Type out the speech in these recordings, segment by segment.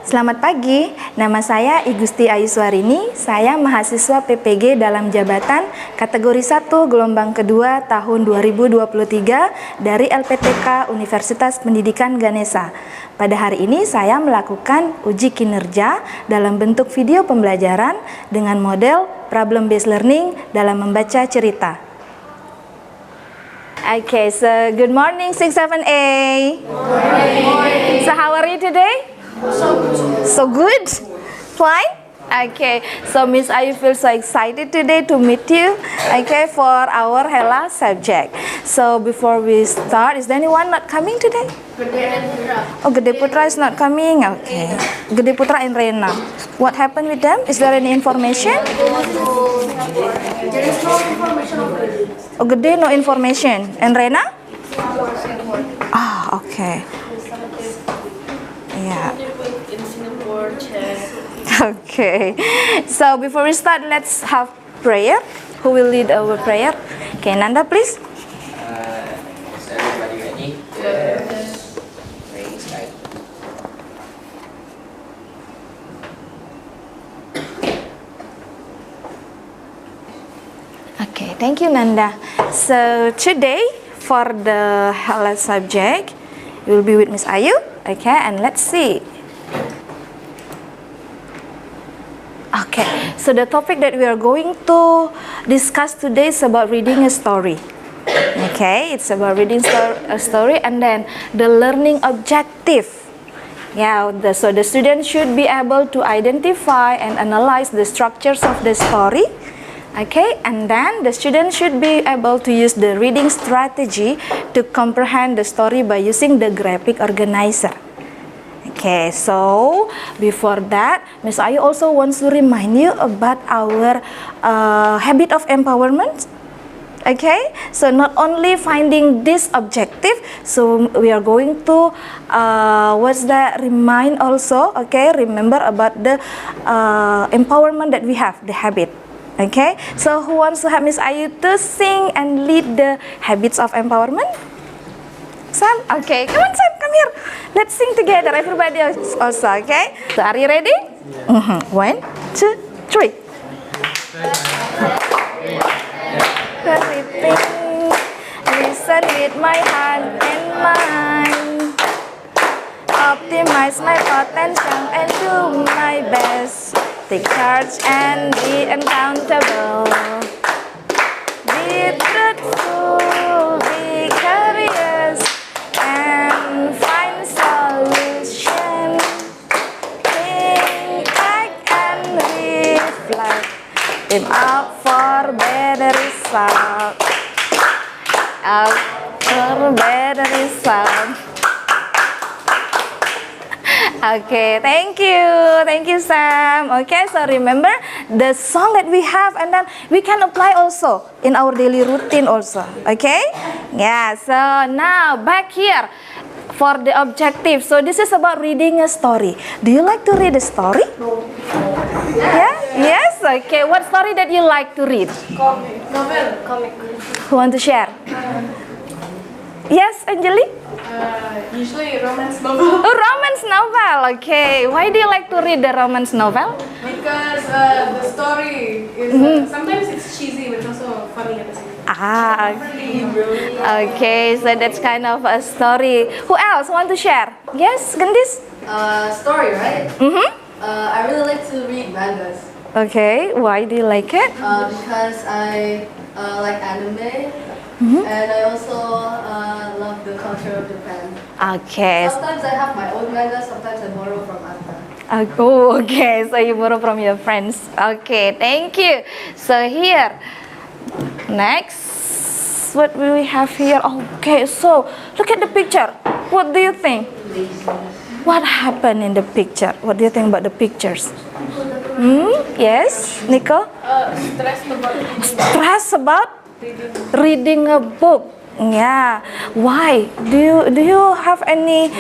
Selamat pagi, nama saya Igusti Ayuswarini. Saya mahasiswa PPG dalam jabatan kategori 1 gelombang kedua tahun 2023 dari LPTK Universitas Pendidikan Ganesha. Pada hari ini saya melakukan uji kinerja dalam bentuk video pembelajaran dengan model problem based learning dalam membaca cerita. Okay, so good morning 67A. Good morning. So how are you today? So good? Fine? Okay, so Miss Ayu feels so excited today to meet you, okay, for our Hela subject. So before we start, is there anyone not coming today? Oh, Gede Putra is not coming, okay. Gede Putra and Rena. What happened with them? Is there any information? There is no information of it. Oh, Gede, no information. And Rena? Ah, okay. Yeah. Okay. So before we start, let's have prayer. Who will lead our prayer? Okay, Nanda, please. Is everybody ready? Yes. Praying start. Okay, thank you, Nanda. So today, for the Hela subject, you will be with Miss Ayu. Okay, and let's see. Okay, so the topic that we are going to discuss today is about reading a story. Okay, it's about reading a story and then the learning objective. Yeah, so the student should be able to identify and analyze the structures of the story. Okay, and then the student should be able to use the reading strategy to comprehend the story by using the graphic organizer. Okay, so before that, Miss Ayu also wants to remind you about our habit of empowerment. Okay, so not only finding this objective, so we are going to remind also. Okay, remember about the empowerment that we have, the habit. Okay, so who wants to help Miss Ayu to sing and lead the habits of empowerment? Sam? Okay, come on Sam, come here. Let's sing together, everybody also, okay? So are you ready? Yeah. 1, 2, 3. Everything, listen with my heart and mind. Optimize my potential and do my best. Take charge and be accountable. Be truthful, be curious, and find solution. Think, act, and reflect. Team up for better result. Up for better result. Okay, thank you Sam. Okay, so remember the song that we have and then we can apply also in our daily routine also. Okay, yeah, so now back here for the objective. So this is about reading a story. Do you like to read a story? Yeah, yes, okay. What story that you like to read? Comic. Who want to share? Yes, Anjali? Usually romance novel. Oh, romance novel. Okay. Why do you like to read the romance novel? Because the story is sometimes it's cheesy, but it's also funny at the same time. Ah, Really. okay. So that's kind of a story. Who else want to share? Yes, Gendis? Story, right? I really like to read mangas Okay. Why do you like it? because I like anime and I also love the culture of Japan. Okay. Sometimes I have my own manga, sometimes I borrow from Anta. Oh, okay. So you borrow from your friends. Okay. Thank you. So here, next, what will we have here? Okay. So look at the picture. What do you think? What happened in the picture? What do you think about the pictures? Yes, Nico? Stress about reading a book. Yeah. Why? Do you have any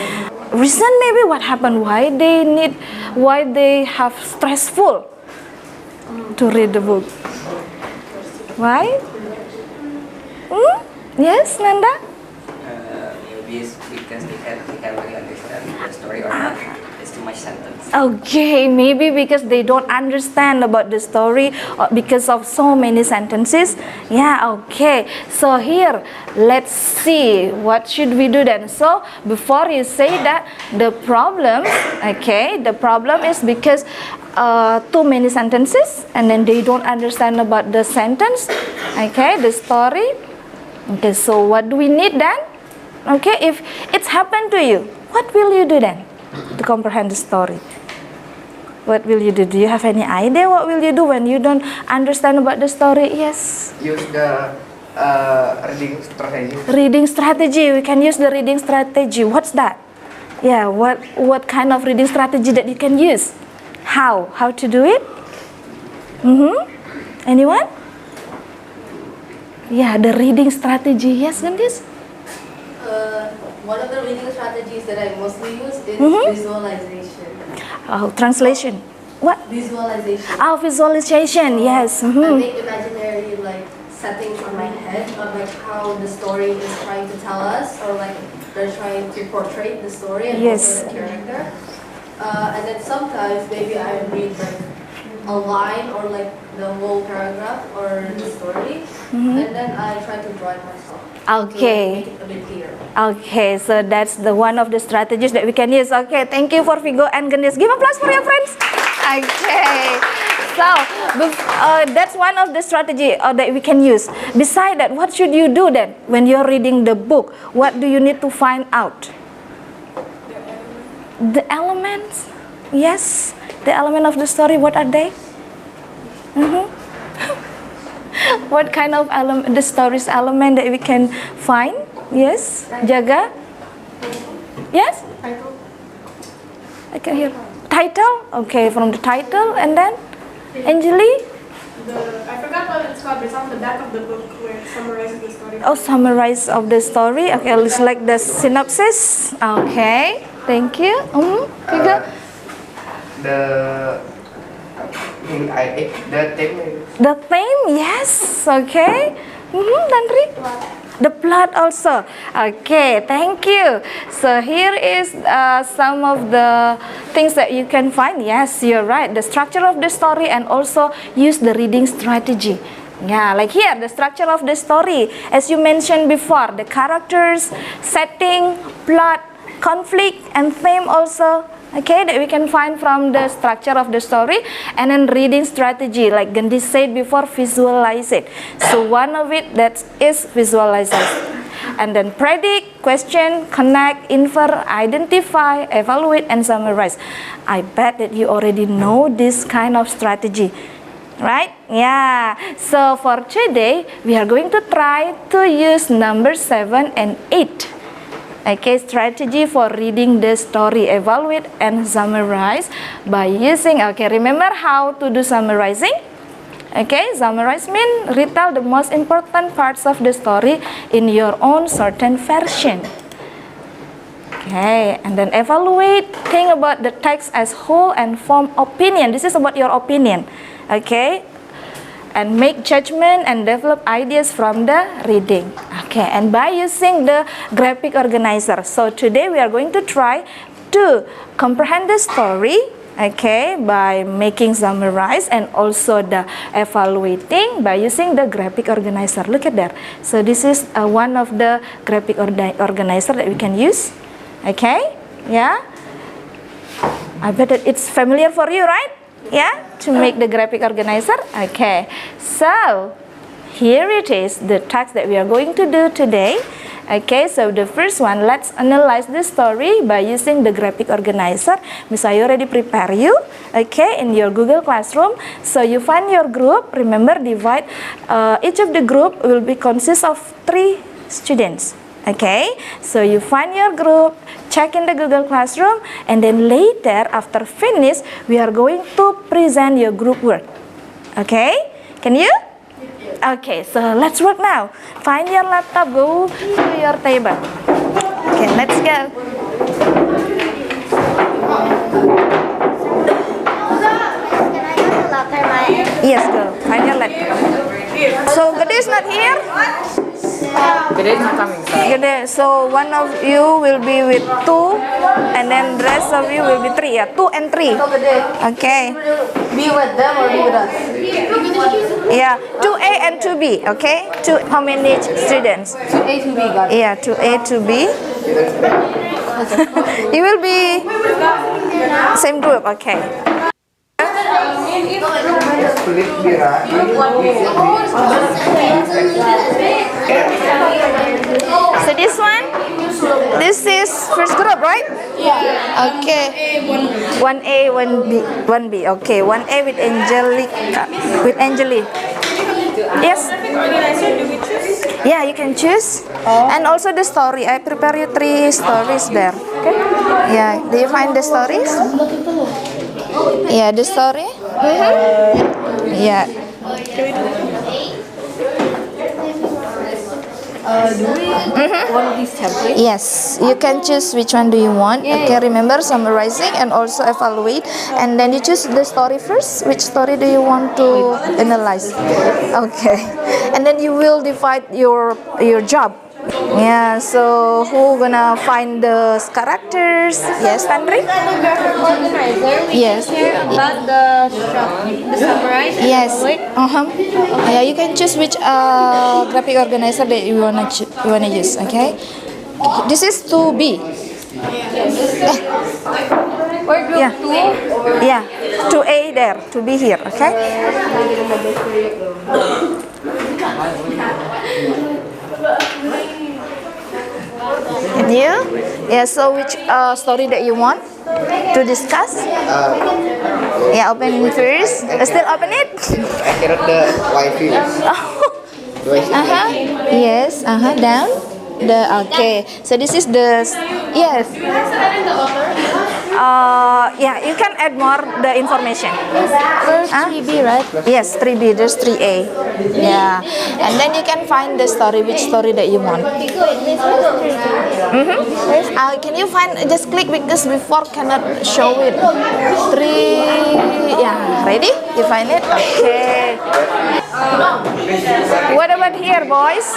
reason maybe what happened? Why they have stressful to read the book? Why? Yes, Nanda? Maybe it's because they can't really understand the story or not. It's too much sentence. Okay, maybe because they don't understand about the story or because of so many sentences. Yeah, okay. So here, let's see what should we do then. So before you say that, the problem, okay, the problem is because too many sentences and then they don't understand about the sentence, okay, the story. Okay, so what do we need then? Okay, if it's happened to you, what will you do then to comprehend the story? What will you do? Do you have any idea what will you do when you don't understand about the story? Yes. Use the reading strategy. Reading strategy. We can use the reading strategy. What's that? Yeah, what kind of reading strategy that you can use? How? How to do it? Anyone? Yeah, the reading strategy. Yes, Gandis? One of the reading strategies that I mostly use is visualization. Oh, translation. What? Visualization. Oh, visualization. Yes. I make imaginary like settings on my head of like how the story is trying to tell us, or like they're trying to portray the story and Yes. also the character. And then sometimes maybe I read like a line or like the whole paragraph or the story, and then I try to draw it myself. Okay. To like, make it a bit clearer. Okay, so that's the one of the strategies that we can use. Okay, thank you for Vigo and Gendis. Give applause for your friends. Okay, so that's one of the strategy that we can use. Beside that, what should you do then when you're reading the book? What do you need to find out? The elements. Yes, the element of the story. What are they? What kind of element, the story's element that we can find? Yes, Jaga? Yes? Title. I can hear. Title? Okay, from the title and then? Angeli? I forgot what it's called, but it's on the back of the book where it summarizes the story. Oh, summarize of the story. Okay, let's like the synopsis. Okay, thank you. Vigo? The theme. The theme, yes. Okay. Dandri? The plot also. Okay, thank you. So here is some of the things that you can find. Yes, you're right. The structure of the story and also use the reading strategy. Yeah, like here, the structure of the story. As you mentioned before, the characters, setting, plot, conflict, and theme also. Okay, that we can find from the structure of the story, and then reading strategy, like Gandhi said before, visualize it. So one of it that is visualization, and then predict, question, connect, infer, identify, evaluate, and summarize. I bet that you already know this kind of strategy, right? Yeah. So for today, we are going to try to use number 7 and 8. Okay, strategy for reading the story, evaluate and summarize by using, okay, remember how to do summarizing? Okay, summarize means retell the most important parts of the story in your own certain version. Okay, and then evaluate, think about the text as whole and form opinion. This is about your opinion. Okay, and make judgment and develop ideas from the reading. Okay, and by using the graphic organizer. So today we are going to try to comprehend the story, okay, by making summarize and also the evaluating by using the graphic organizer. Look at that. So this is one of the graphic organizer that we can use. Okay, yeah. I bet that it's familiar for you, right? Yeah, to make the graphic organizer. Okay, so here it is, the task that we are going to do today. Okay, so the first one, let's analyze the story by using the graphic organizer. Miss I already prepare you, okay, in your Google Classroom. So you find your group. Remember, divide. Each of the group will be consist of 3 students. Okay, so you find your group, check in the Google Classroom, and then later after finish, we are going to present your group work. Okay, can you? Okay, so let's work now. Find your laptop, go to your table. Okay, let's go. Yes, go. Find your laptop. So, Gede is not here? Gede is coming. Gede. So one of you will be with 2, and then the rest of you will be 3. Yeah, 2 and 3. Okay. Be with them or be with us? Yeah, 2A and 2B. Okay. How many students? 2A, 2B, guys. Yeah, 2A, 2B. You will be same group. Okay. Split bira. So this is first group, right? Yeah. Okay. 1A, 1B. Okay, 1A with Angelique. Yes. Yeah, you can choose. And also the story. I prepare you 3 stories there. Okay. Yeah. Do you find the stories? Yeah, the story. Yeah. Do we one of these templates? Yes, you can choose which one do you want. Okay, remember summarizing and also evaluate. And then you choose the story first. Which story do you want to analyze? Okay, and then you will divide your job. Yeah, so who gonna find the characters? Yes, Tandri? Graphic organizer. Yes. About the summarize. Yes. Yeah, you can choose which graphic organizer that you wanna use. Okay. This is 2B. Or group Yeah. 2. Yeah. 2A there. 2B here. Okay. Can you? Yeah. So which story that you want to discuss? Yeah. Open it first. Still open it. I cannot the wifi. The wifi. Yes. Down. Okay. So this is the yes. Yeah, you can add more the information. First 3B, right? Yes, 3B. There's 3A. Yeah, and then you can find the story, which story that you want. Can you find? Just click because before cannot show it. 3. Yeah, ready? You find it? Okay. What about here, boys?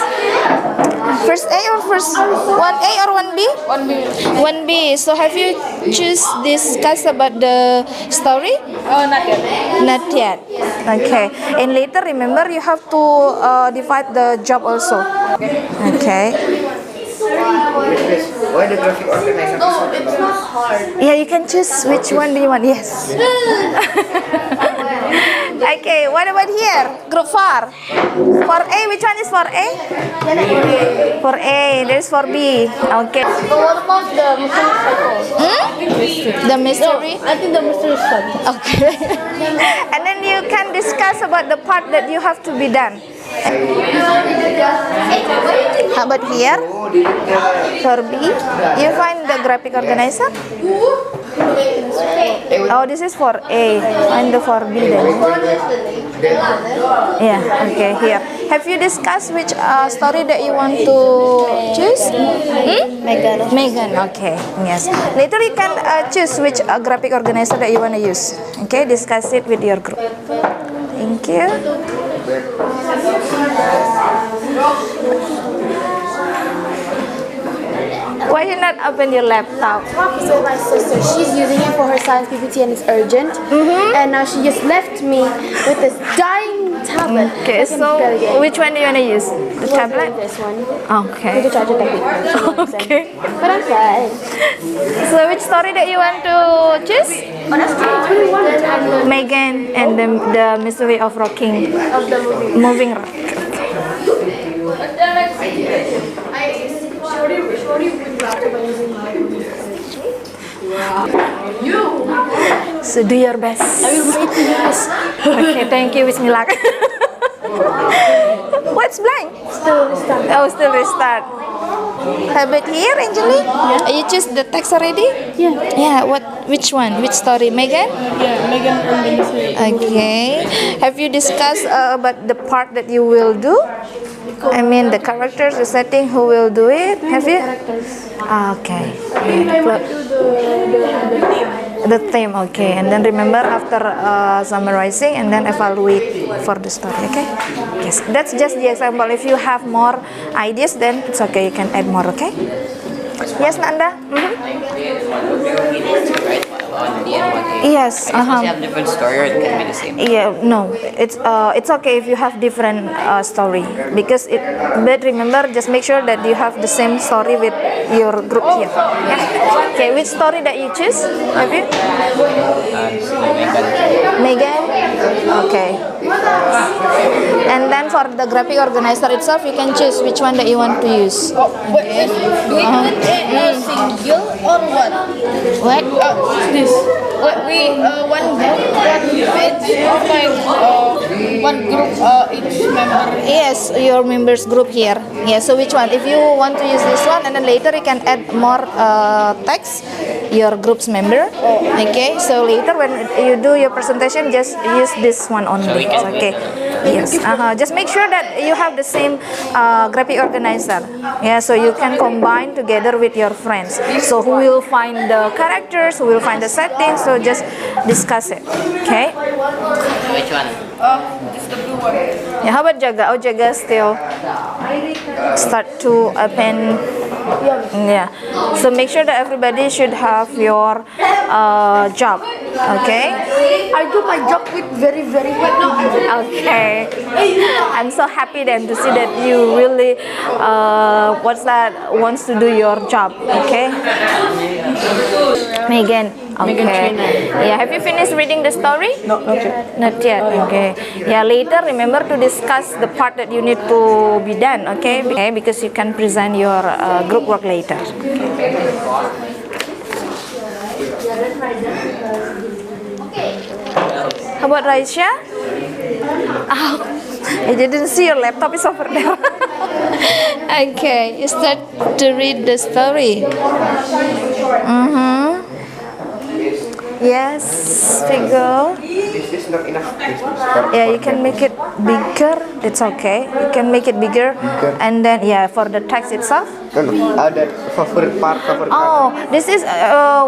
First A or first 1A or 1B? 1B. 1B. So have you discuss about the story? Oh, not yet. Not yet. Okay. And later, remember, you have to divide the job also. Okay. Why the graphic organizer? No, it's not hard. Yeah, you can choose which one do you want. Yes. Okay. What about here? Group 4. For A, which one is for A? For A. There's for B. Okay. But what about the mystery circle? The mystery. I think the mystery circle. Okay. And then you can discuss about the part that you have to be done. How about here? For B, you find the graphic organizer? Oh, this is for A. Find the for B then. Yeah, okay, here. Have you discussed which story that you want to choose? Megan, okay, yes. Later you can choose which graphic organizer that you want to use. Okay, discuss it with your group. Thank you. Why you not open your laptop? So my sister, she's using it for her science PPT and it's urgent. And now she just left me with this dying tablet. Okay, I can so barely get it. which one do you want to use? The tablet? This one. Okay. The charger technique. Okay. But I'm fine. So which story that you want to choose? Oh, that's great. 21. And the Megan and the Mystery of Rocking. of the movie. Moving Rock. So do your best. I will wait to use. Okay, thank you. Wish me luck. What's blank? Still restart. Oh, still restart. How about here, Angeline? You choose the text already? Yeah. Yeah. Which one? Which story? Megan? Yeah, Megan and the mystery. Okay. Have you discussed about the part that you will do? I mean the characters, the setting, who will do it? Have you? Okay. I might do the theme. The theme, okay. And then remember after summarizing and then evaluate for the story, okay? Yes, that's just the example. If you have more ideas, then it's okay. You can add more, okay? Yes, Nanda? Yes. Supposed to have different story or it can be the same? Yeah, no, it's okay if you have different story because it. But remember, just make sure that you have the same story with your group here. Yeah. Okay, which story that you choose? Have you? Megan. Okay. And then for the graphic organizer itself, you can choose which one that you want to use. Do we put it single or what? What? This. One group, one page, or like one group, each member. Yes, your members group here. Yeah, so which one? If you want to use this one and then later you can add more text, your group's member. Okay, so later when you do your presentation, just use this one only. Okay. Yes. Just make sure that you have the same graphic organizer. Yeah, so you can combine together with your friends. So who will find the characters, who will find the settings, so just discuss it. Okay? Which one? This the blue one. Yeah, how about Jaga? Oh, Jaga still start to open. Yeah. So make sure that everybody should have your job. Okay? I do my job with very happy. Okay. I'm so happy then to see that you really wants to do your job. Okay? Megan. Okay. Yeah, have you finished reading the story? No, not yet. Not yet. Okay. Yeah, later remember to discuss the part that you need to be done, okay? Okay, because you can present your group work later. How about Raisha? Oh, I didn't see your laptop is over there. Okay, you start to read the story. Yes, figure. Is this not enough space? Yeah, you can make it bigger. It's okay. You can make it bigger, and then yeah, for the text itself. No. Ada favorite part. Oh, this is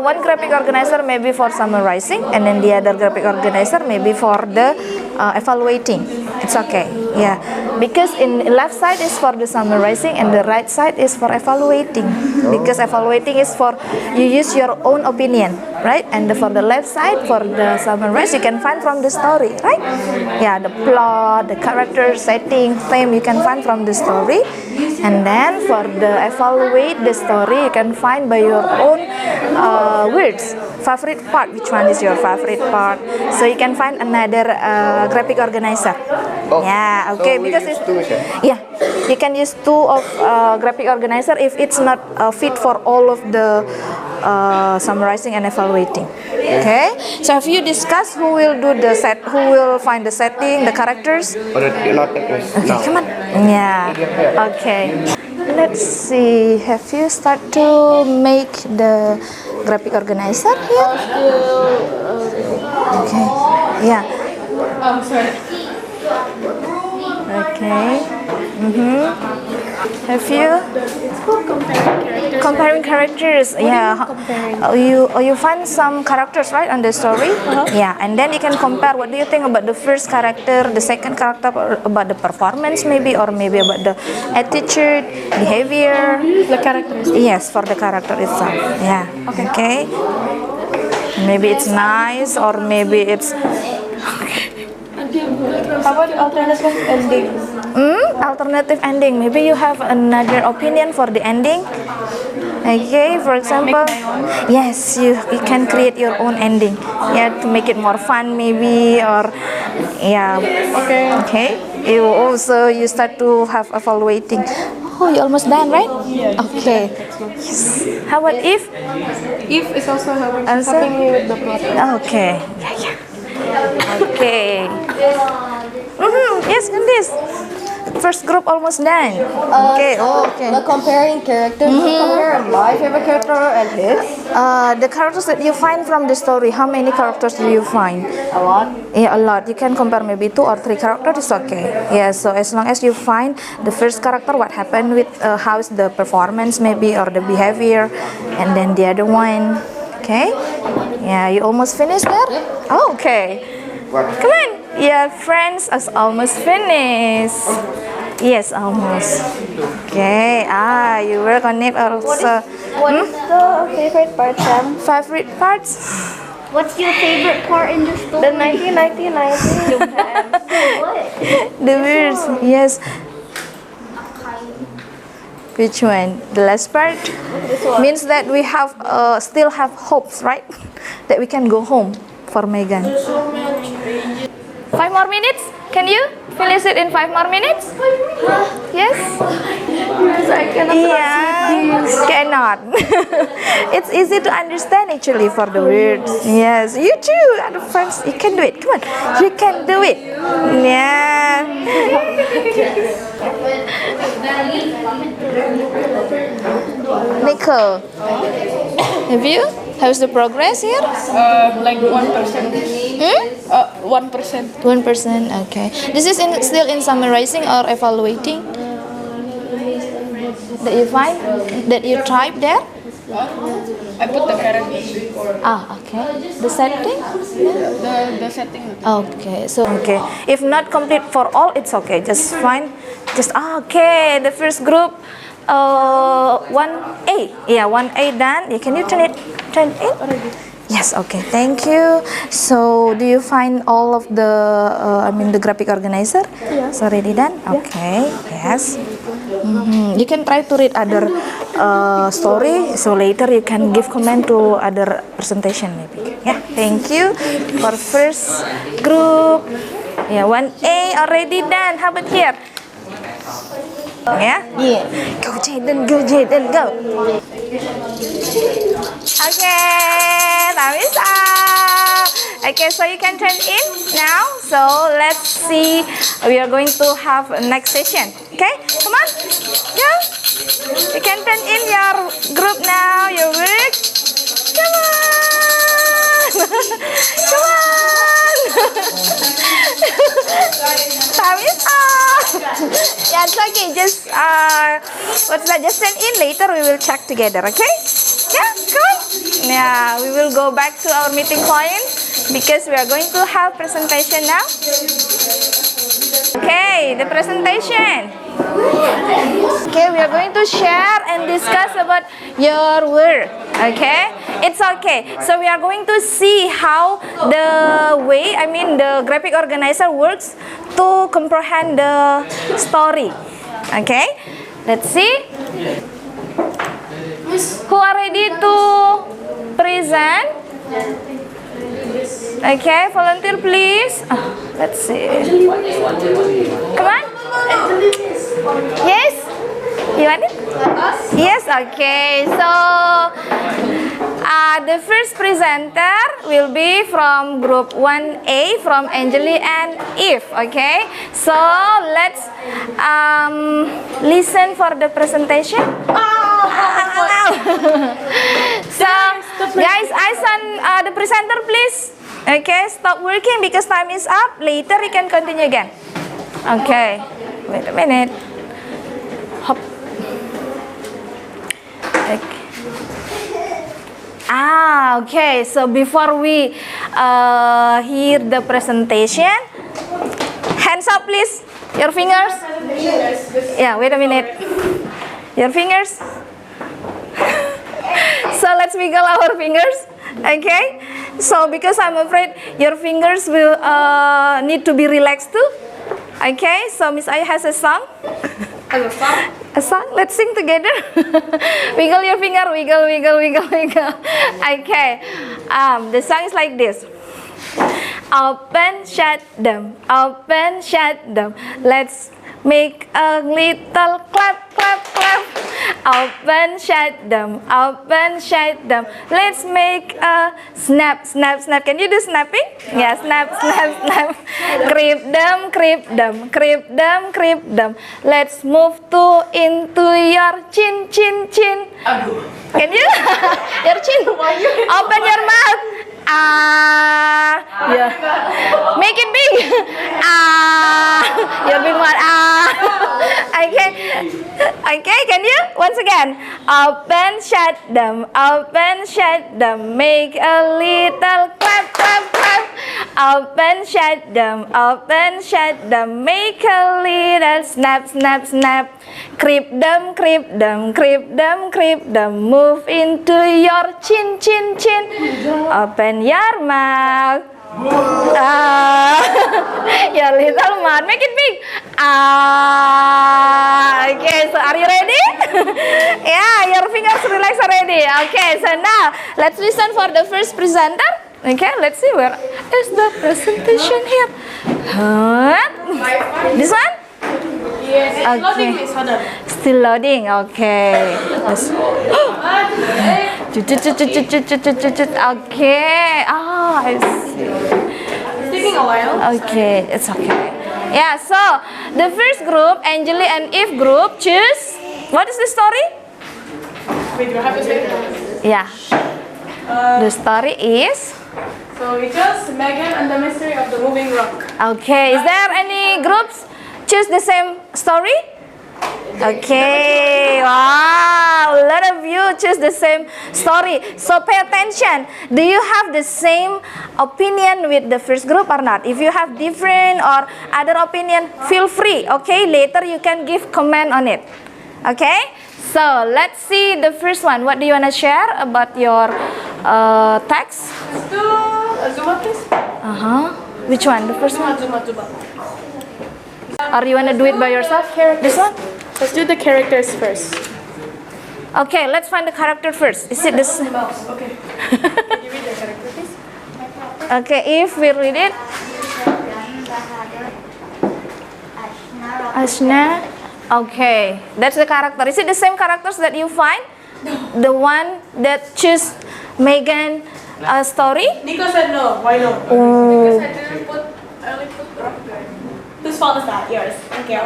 one graphic organizer maybe for summarizing, and then the other graphic organizer maybe for the evaluating. It's okay. Yeah, because in left side is for the summarizing and the right side is for evaluating. Because evaluating is for you use your own opinion, right? And for the left side for the summarize you can find from the story, right? Yeah, the plot, the character, setting, theme you can find from the story. And then for the evaluate the story you can find by your own words. Favorite part, which one is your favorite part? So you can find another graphic organizer. Yeah, okay, so we because use it's two, yeah, you can use two of graphic organizer if it's not fit for all of the summarizing and evaluating. Okay, so have you discussed who will do the who will find the setting, the characters? Or not this. Okay, come on. Yeah. Okay. Let's see. Have you start to make the graphic organizer here? Okay. Yeah. Okay. Have you comparing characters? Yeah. You find some characters right on the story. Yeah, and then you can compare. What do you think about the first character, the second character, or about the performance maybe, or maybe about the attitude, behavior, The characters. Yes, for the character itself. Yeah. Okay. Maybe it's nice, or maybe it's How about alternative ending? alternative ending. Maybe you have another opinion for the ending. Okay, for example, yes, you can create your own ending. Yeah, to make it more fun maybe, or yeah. Okay. You start to have evaluating. Oh, you almost done, right? Okay. Yes. How about if? If is also helping Also? me with the plot. Okay. Yeah. Okay. Yes, and this. First group almost done. Okay. Okay. The comparing characters, compare my favorite character and his. The characters that you find from the story, how many characters do you find? A lot. Yeah, a lot. You can compare maybe 2 or 3 characters, it's okay. Yeah, so as long as you find the first character, what happened with, how is the performance maybe, or the behavior, and then the other one. Okay? Yeah, you almost finished there? Oh, okay. What? Come on. Your friends is almost finished. Yes, almost. Okay. You work on it also. What is the favorite part, Sam? Favorite parts? What's your favorite part in the story? The 1990. What? The words. Yes. Which one? The last part means that we have still have hopes, right? That we can go home for Megan. 5 more minutes? Can you finish it in 5 more minutes? Yes? Yeah, cannot. It's easy to understand actually for the words. Yes, you too, other friends, you can do it. Come on, you can do it. Yeah. Nicole, have you? How's the progress here? Like 1%. 1%. 1%, okay. This is still in summarizing or evaluating? That you find? That you type there? I put the parent. Okay. The setting? The setting. Okay, so okay. If not complete for all, it's okay. Just find, okay. The first group, 1A. Yeah, 1A done. Yeah, can you turn it in? Yes, okay. Thank you. So, do you find all of the, the graphic organizer? It's already done? Okay, yes. You can try to read other story, so later you can give comment to other presentation maybe. Yeah, thank you for first group. Yeah, 1A already done. How about here? Yeah? Yeah. Go Jaden, go. Okay, time is up. Okay, so you can turn in now. So let's see. We are going to have a next session. Okay, come on, go. You can turn in your group now. Your work. Come on, come on. Time is up. Yeah, it's okay. Just just turn in. Later we will check together. Okay? Yeah, come on. Yeah, we will go back to our meeting point because we are going to have presentation now. Okay, the presentation. Okay, we are going to share and discuss about your work. Okay, it's okay. So we are going to see how the way, the graphic organizer works to comprehend the story. Okay, let's see. Who are ready to present? Okay, volunteer please. Let's see. Come on. Yes? You want it? Yes, okay. So, the first presenter will be from group 1A from Angeli and Eve. Okay, so let's listen for the presentation. So, guys, eyes on the presenter, please. Okay, stop working because time is up. Later, you can continue again. Okay, wait a minute. Hop. Okay. Okay. So before we hear the presentation, hands up, please. Your fingers. Yeah, wait a minute. Your fingers. So let's wiggle our fingers. Okay. So because I'm afraid your fingers will need to be relaxed too. Okay. So Miss Aya has a song. A song? Let's sing together. Wiggle your finger, wiggle, wiggle, wiggle, wiggle. Okay. The song is like this. Open, shut them. Open, shut them. Let's make a little clap, clap, clap. Open, shut them. Open, shut them. Let's make a snap, snap, snap. Can you do snapping? Yeah, snap, snap, snap. Creep them, creep them, creep them, creep them. Let's move into your chin, chin, chin. Can you? Your chin. Open your mouth. Yeah. Make it big. Your big one. Okay. Okay, can you? Once again. Open, shut them, make a little clap, clap, clap. Open, shut them, make a little snap, snap, snap. Creep them, creep them, creep them, creep them. Move into your chin, chin, chin. Open your mouth. Your little mouth, make it big. Okay, so are you ready? Yeah, your fingers relax already. Okay, so now let's listen for the first presenter. Okay, let's see where is the presentation here. This one? Yes, it's Okay. loading, Miss. Hold on. Still loading. Okay. Let's- Okay. I see. It's taking a while. Okay, it's okay. Yeah, so the first group, Angeli and Eve group, choose. What is the story? Wait, do I have to say? Yeah. The story is. So we chose Megan and the Mystery of the Moving Rock. Okay, is there any groups choose the same story? Okay, wow, a lot of you choose the same story. So pay attention. Do you have the same opinion with the first group or not? If you have different or other opinion, feel free. Okay, later you can give comment on it. Okay, so let's see the first one. What do you want to share about your text? Let's do a Zuma, please. Which one? The first one? Zuma. Or you want to do it by yourself? This one? Let's do the characters first. Okay, let's find the character first. Is it this? Mouse. Okay. Can you read the character, please? Okay, if we read it, Ashna. Okay, that's the character. Is it the same characters that you find? The one that choose Megan story? Nico said no. Why no? Because I only put rock there. Whose fault is that? Yours. Okay.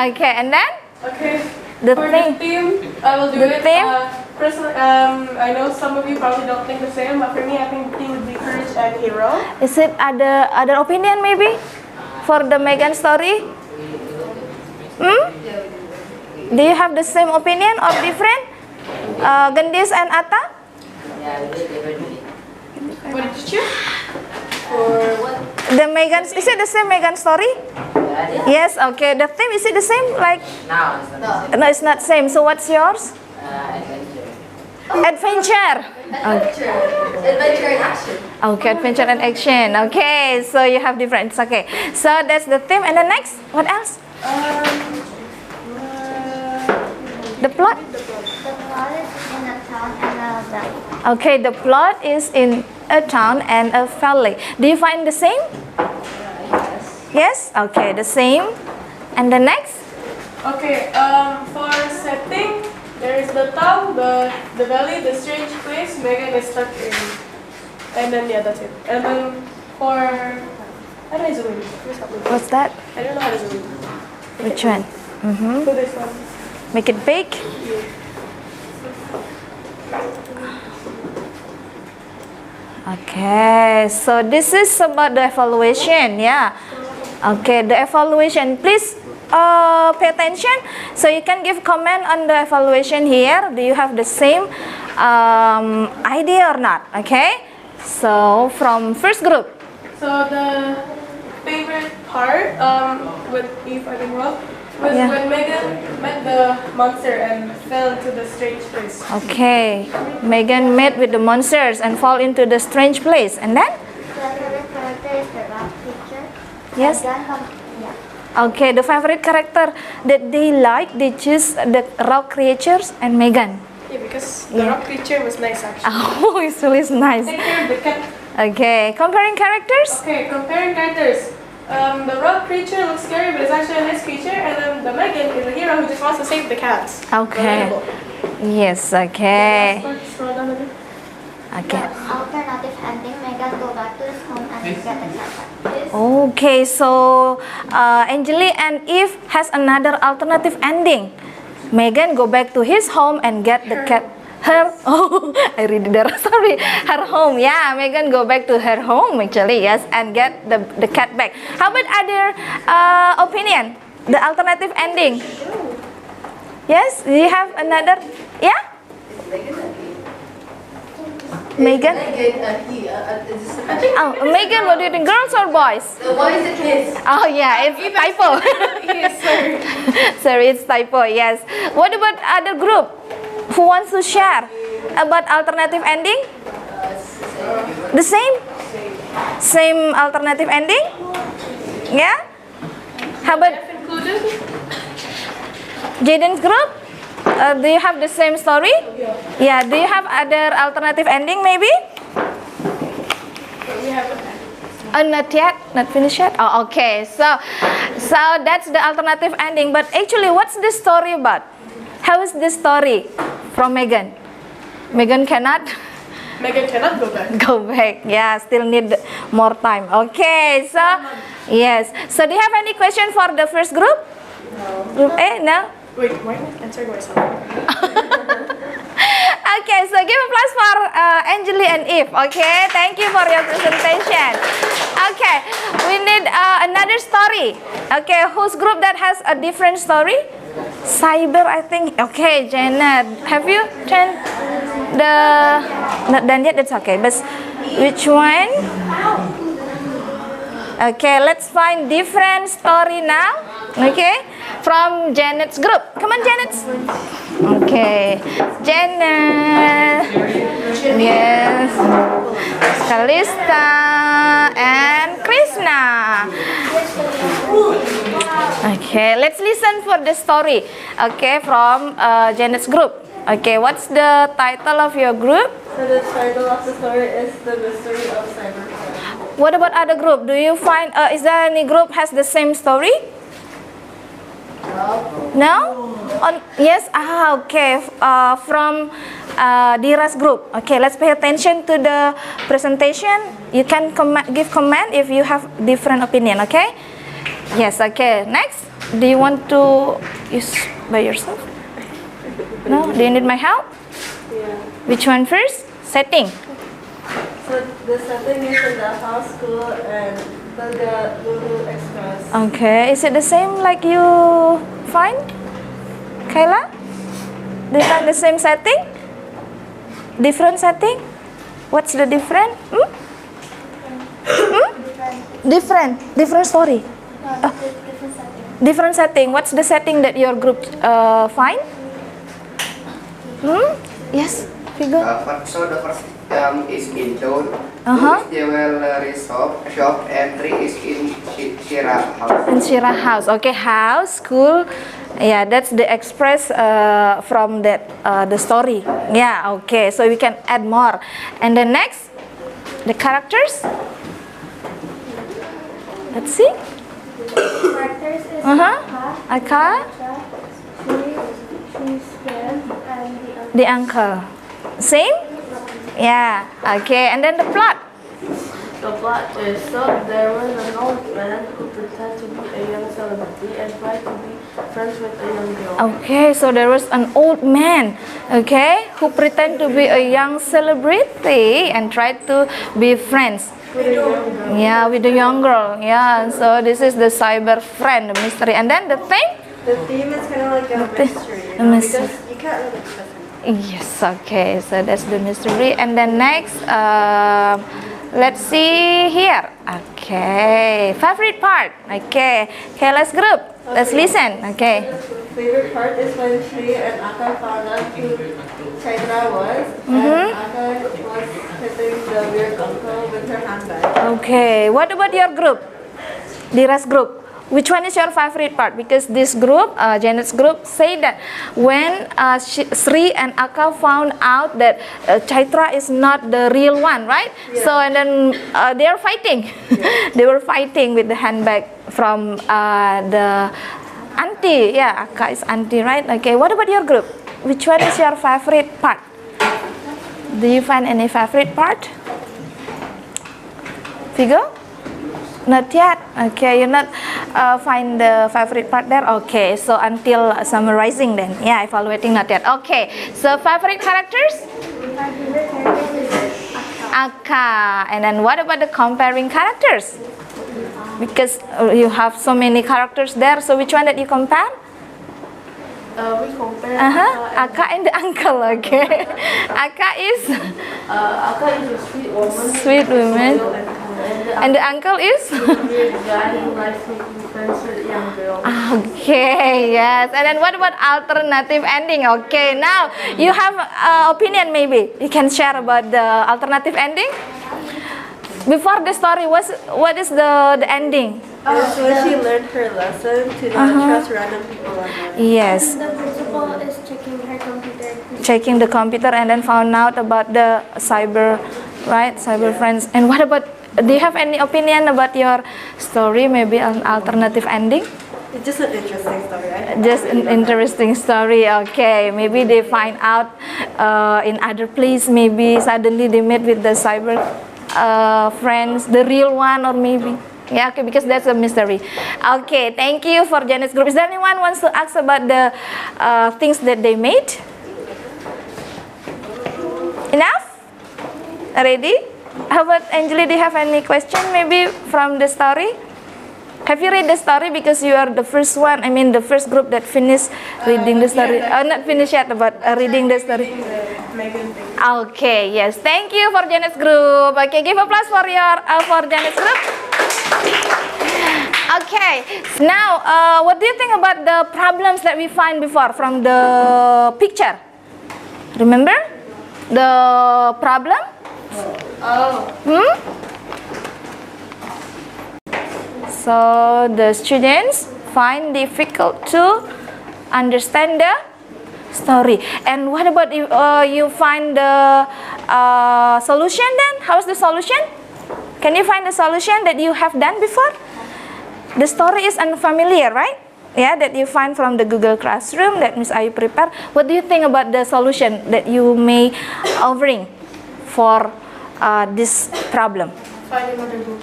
Okay, and then Okay. The For theme. the theme, I will do The it. theme? Personally, I know some of you probably don't think the same, but for me, I think the theme would be courage and hero. is it other opinion maybe for the Megan story? Do you have the same opinion or different? Gendis and Atta? What did you choose? For what? The Megan, is it the same Megan story? Yes, okay. The theme, is it the same? Like, Now it's not no, it's not same. So what's yours? adventure. Adventure. Adventure and action. Okay, adventure and action. Okay, so you have different. It's okay. So that's the theme. And the next, what else? The plot. The plot is in a town and a valley. Okay, the plot is in a town and a valley. Do you find the same? Yes. Okay, the same. And the next? Okay. For setting, there is the town, the valley, the strange place Megan is stuck in, and then yeah, that's it. And then for how do I zoom in? Please help me. What's that? I don't know how to zoom in. Which one? So this one. Make it big. Okay, so this is about the evaluation, yeah. Okay, the evaluation. Please pay attention. So you can give comment on the evaluation here. Do you have the same idea or not? Okay. So from first group. So the favorite part, with Eve, I think, was Yeah. when Megan met the monster and fell into the strange place. Okay, Megan met with the monsters and fall into the strange place, and then The favorite character is the rock creature. yes. Yeah. Okay, the favorite character that they like, they choose the rock creatures and Megan. Yeah, because the rock creature was nice actually. Oh, it's really nice. Take care of the cat. Okay, comparing characters. Okay, comparing characters. The rock creature looks scary, but it's actually a nice creature. And then the Megan is a hero who just wants to save the cats. Okay. Relatable. Yes. Okay. Scroll down a bit. Okay. Alternative ending, Megan go back to his home and get a cat. Okay. So, Angeli and Eve has another alternative ending. Megan go back to his home and get the cat. Her, oh, I read it there. Sorry, her home. Yeah, Megan go back to her home actually. Yes, and get the cat back. How about other opinion? The alternative ending. Yes, do you have another? Yeah? Megan? Oh, Megan, what do you think? Girls or boys? The boy is a kid. Oh yeah, it's typo. Yes, sir. Sorry, it's typo, yes. What about other group? Who wants to share about alternative ending? The same? Same alternative ending? Yeah? How about Included? Jaden's group? Do you have the same story? Yeah. Do you have other alternative ending maybe? We haven't. Not yet, not finished yet. Oh, okay. So that's the alternative ending. But actually, what's this story about? How is this story from Megan? Megan cannot Megan cannot go back. go back. Yeah, still need more time. Okay. So yes. So do you have any question for the first group? No. Group A? No. Wait, why am I answering myself? Okay, so give applause for Angeli and Eve. Okay, thank you for your presentation. Okay, we need another story. Okay, whose group that has a different story? Cyber, I think. Okay, Janet, have you done the? Not done yet. That's okay. But which one? Okay, let's find different story now. Okay, from Janet's group. Come on, Janet. Okay, Janet. Yes. Kalista and Krishna. Okay, let's listen for the story. Okay, from Janet's group. Okay, what's the title of your group? So the title of the story is The Mystery of Cyberpunk. What about other group? Do you find, is there any group has the same story? No? Yes? Okay. From Dira's group. Okay, let's pay attention to the presentation. You can give comment if you have different opinion, okay? Yes, okay. Next, do you want to use by yourself? No? Do you need my help? Yeah. Which one first? Setting. So the setting is in the house school and the Lulu Express. Okay, is it the same like you find? Kayla? Do you find the same setting? Different setting? What's the different? Different story. Different setting. What's the setting that your group find? Yes, figure. So the first is in town. Uh-huh. Two is jewelry shop, and three is in Shira house. In Shira house. Okay, house, school. Yeah, that's the express from that the story. Yeah, okay. So we can add more. And then next, the characters. Let's see. Characters is Aka, she's friend, and the uncle. Same? Yeah. Okay. And then the plot. The plot is so there was an old man who pretended to be a young celebrity and tried to be friends with a young girl. Okay. So there was an old man. Okay, who pretend to be a young celebrity and tried to be friends. Yeah, with the young girl. Yeah. So this is the cyber friend, the mystery. And then the thing. The theme is kind of like a mystery, A mystery. because you can't really trust him. Yes, okay, so that's the mystery. And then next, let's see here. Okay, favorite part. Okay, let's group. Let's listen. Okay. The favorite part is when she and Aka found out who Chaitra was, and Aka was hitting the weird uncle with her handbag. Okay, what about your group? Dira's group. Which one is your favorite part? Because this group, Janet's group, say that when Sri and Aka found out that Chaitra is not the real one, right? Yeah. So and then they are fighting. Yeah. They were fighting with the handbag from the auntie. Yeah, Aka is auntie, right? Okay. What about your group? Which one is your favorite part? Do you find any favorite part? Figure? Not yet. Okay, you not find the favorite part there. Okay, so until summarizing then. Yeah, evaluating not yet. Okay, so favorite characters? Aka. And then what about the comparing characters? Because you have so many characters there. So which one that you compare? We compare Aka and the uncle. Okay. Aka is Aka is a sweet woman. sweet woman, and the uncle is. Weird guy who likes making friends with young girls. Okay, yes. And then what about alternative ending? Okay, now you have opinion maybe. You can share about the alternative ending. Before the story, what is the ending? So she learned her lesson to not trust random people online. Yes, The principal is checking her computer. checking the computer and then found out about the cyber, right? Cyber friends. And what about? Do you have any opinion about your story? Maybe an alternative ending? It's just an interesting story. Just an interesting story. Okay, maybe they find out in other place. Maybe suddenly they met with the cyber friends, the real one, or maybe. Yeah, okay, because that's a mystery. Okay, thank you for Janet's group. Is there anyone wants to ask about the things that they made? Enough? Ready? How about Angeli? Do you have any question maybe from the story? Have you read the story because you are the first one? I mean, the first group that finished reading the story. Not finished yet, but reading the story. Megan thing. Okay, yes. Thank you for Janet's group. Okay, give applause for Janet's group. Okay, now what do you think about the problems that we find before from the picture? Remember the problem? So the students find difficult to understand the story. And what about if you find the solution then? How's the solution? Can you find the solution that you have done before? The story is unfamiliar, right? Yeah, that you find from the Google Classroom that Miss Ayu prepared. What do you think about the solution that you may offering for this problem? Find another book.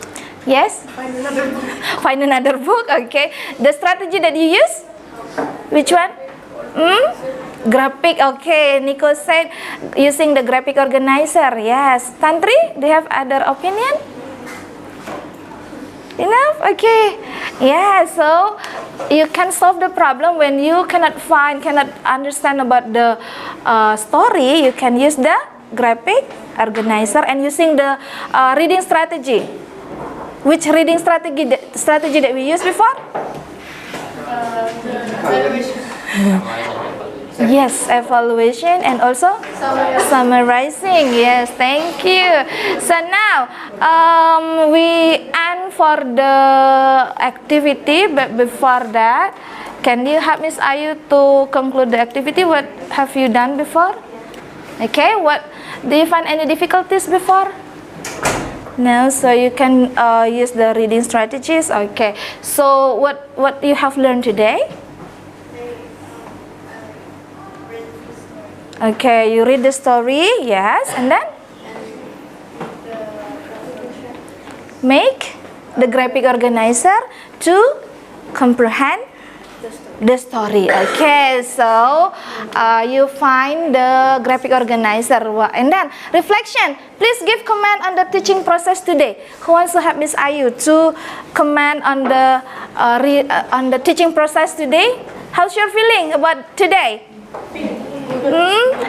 Yes? Find another book. Find another book, okay. The strategy that you use? Which one? Graphic, okay. Nico said using the graphic organizer. Yes. Tantri, do you have other opinion? Enough? Okay. Yeah, so you can solve the problem when you cannot understand about the story. You can use the graphic organizer and using the reading strategy. Which reading strategy that we used before? Yes, evaluation and also summarizing. Yes, thank you. So now we end for the activity, but before that, can you help Miss Ayu to conclude the activity? What have you done before? Okay, what do you find any difficulties before? No, so you can use the reading strategies. Okay, so what you have learned today? Okay, you read the story, yes, and then make the graphic organizer to comprehend the story. Okay, so you find the graphic organizer and then reflection. Please give comment on the teaching process today. Who wants to help Miss Ayu to comment on the teaching process today? How's your feeling about today?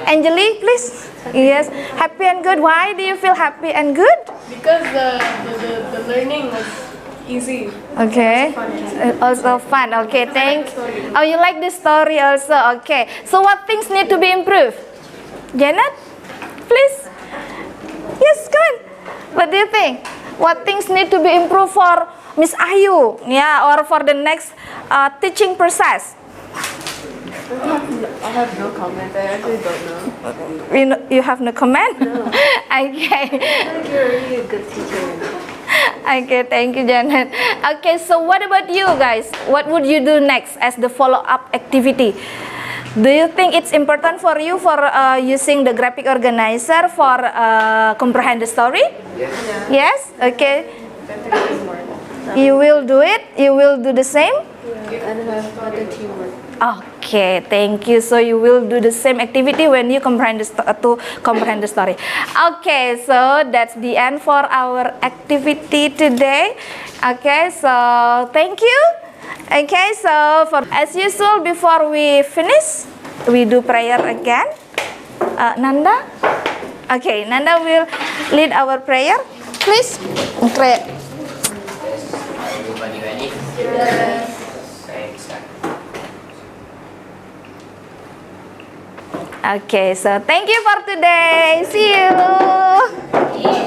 Angeli, please. Yes, happy and good. Why do you feel happy and good? Because the learning was easy. Okay, also fun. Okay, thank. Oh, you like the story also. Okay, so what things need to be improved? Janet, please. Yes, come on. What do you think? What things need to be improved for Miss Ayu? Yeah, or for the next teaching process? I have no comment. I actually don't know. You have no comment? No. Okay. I think you're really a good teacher. Okay, thank you, Janet. Okay, so what about you guys? What would you do next as the follow-up activity? Do you think it's important for you for using the graphic organizer for comprehend the story? Yes. Yes? Okay. You will do it? You will do the same? And have other teamwork. Okay, thank you. So you will do the same activity when you comprehend to comprehend the story. Okay, so that's the end for our activity today. Okay, so thank you. Okay, so as usual, before we finish, we do prayer again. Nanda? Okay, Nanda will lead our prayer. Please. Pray. Everybody ready? Yes. Okay, start. Okay, so thank you for today. See you.